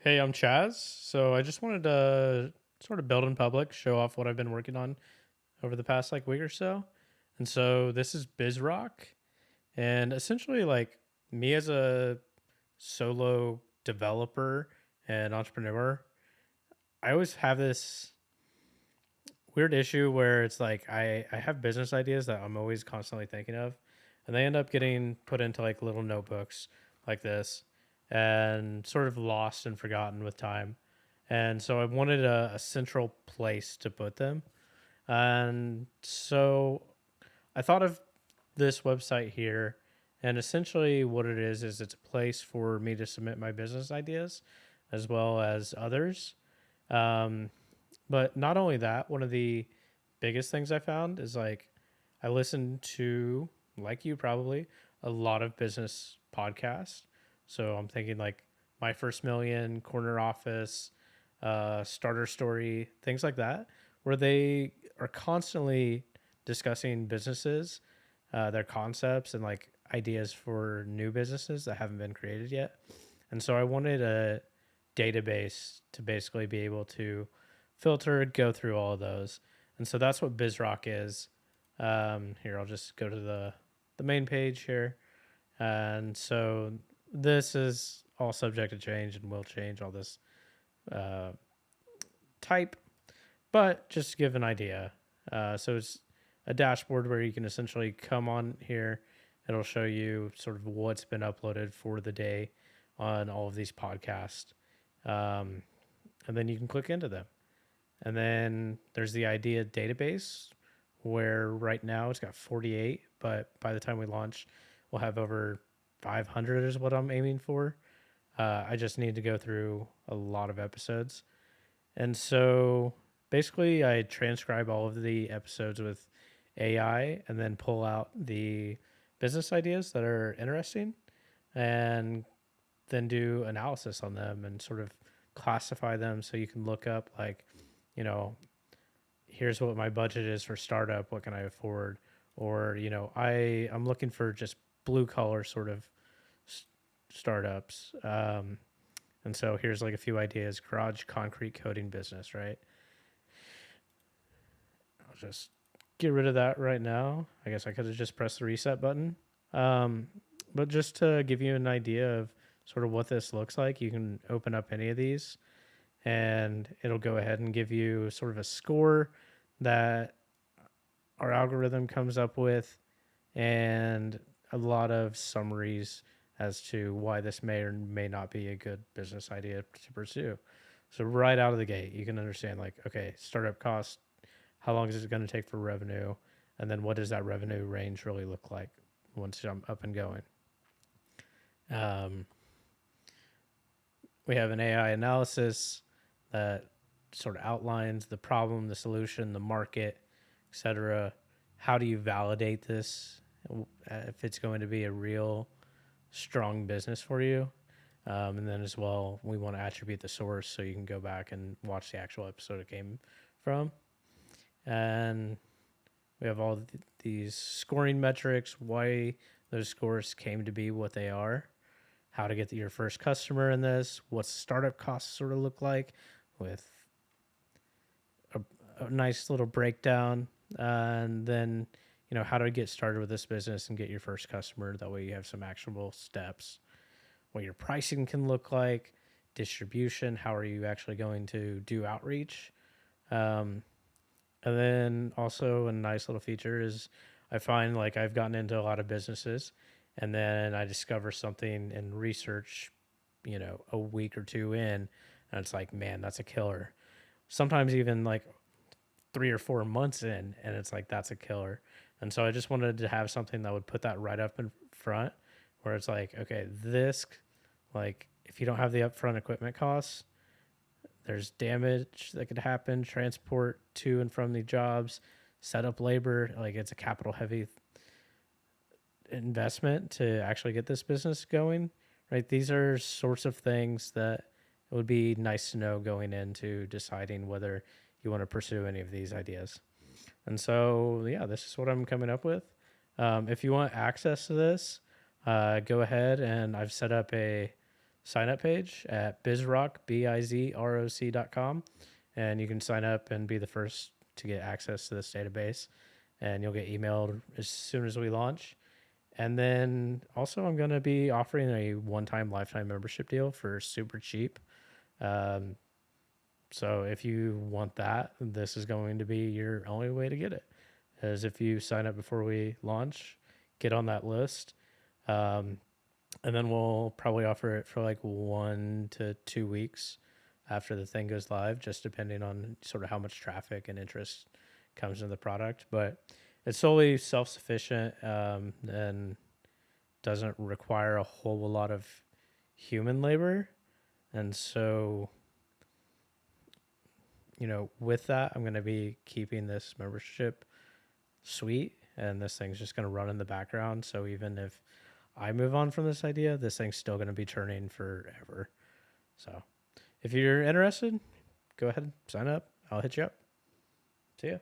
Hey, I'm Chaz. So I just wanted to sort of build in public, show off what I've been working on over the past like week or so. And so this is BizRoc, and essentially like me as a solo developer and entrepreneur, I always have this weird issue where it's like I have business ideas that I'm always constantly thinking of, and they end up getting put into like little notebooks like this and sort of lost and forgotten with time. And so I wanted a central place to put them. And so I thought of this website here. And essentially, what it is it's a place for me to submit my business ideas as well as others. Um, but not only that, one of the biggest things I found is like I listen to, like you probably, a lot of business podcasts. So I'm thinking like My First Million, Corner Office, Starter Story, things like that, where they are constantly discussing businesses, their concepts, and like ideas for new businesses that haven't been created yet. And so I wanted a database to basically be able to filter, go through all of those. And so that's what BizRock is. Here, I'll just go to the main page here. And so this is all subject to change and will change all this uh, type, but just to give an idea. So it's a dashboard where you can essentially come on here. It'll show you sort of what's been uploaded for the day on all of these podcasts. Um, and then you can click into them. And then there's the idea database where right now it's got 48, but by the time we launch, we'll have over 500 is what I'm aiming for. I just need to go through a lot of episodes. And so basically, I transcribe all of the episodes with AI and then pull out the business ideas that are interesting and then do analysis on them and sort of classify them so you can look up, like, you know, here's what my budget is for startup. What can I afford? Or, I'm looking for just blue collar sort of startups. And so here's like a few ideas: garage concrete coating business, right? I'll just get rid of that right now. I guess I could have just pressed the reset button. Um, but just to give you an idea of sort of what this looks like, you can open up any of these and it'll go ahead and give you sort of a score that our algorithm comes up with and a lot of summaries as to why this may or may not be a good business idea to pursue. So right out of the gate, you can understand like, okay, startup cost, how long is it going to take for revenue, and then what does that revenue range really look like once I'm up and going. Um, we have an AI analysis that sort of outlines the problem, the solution, the market, etc. How do you validate this if it's going to be a real strong business for you? And then as well, we want to attribute the source so you can go back and watch the actual episode it came from. And we have all these scoring metrics, why those scores came to be what they are, how to get your first customer in this, what startup costs sort of look like with a, a nice little breakdown, and then how to get started with this business and get your first customer. That way you have some actionable steps. What your pricing can look like, distribution, how are you actually going to do outreach, um, and then also a nice little feature is I find like I've gotten into a lot of businesses and then I discover something in research, a week or two in, and it's like, man, that's a killer. Sometimes even like 3 or 4 months in, and it's like, that's a killer. And so I just wanted to have something that would put that right up in front where it's like, okay, this, like, if you don't have the upfront equipment costs, there's damage that could happen, transport to and from the jobs, setup labor. Like it's a capital heavy investment to actually get this business going, right? These are sorts of things that it would be nice to know going into deciding whether you want to pursue any of these ideas. And so, yeah, this is what I'm coming up with. If you want access to this, go ahead and I've set up a sign up page at BizRoc, BizRoc.com. And you can sign up and be the first to get access to this database. And you'll get emailed as soon as we launch. And then also, I'm going to be offering a one-time lifetime membership deal for super cheap. Um, so if you want that, this is going to be your only way to get it. As if you sign up before we launch, get on that list. Um, and then we'll probably offer it for like 1 to 2 weeks after the thing goes live, just depending on sort of how much traffic and interest comes in the product. But it's solely self-sufficient, and doesn't require a whole lot of human labor. And so, with that, I'm going to be keeping this membership suite, and this thing's just going to run in the background. So even if I move on from this idea, this thing's still going to be turning forever. So if you're interested, go ahead and sign up. I'll hit you up. See ya.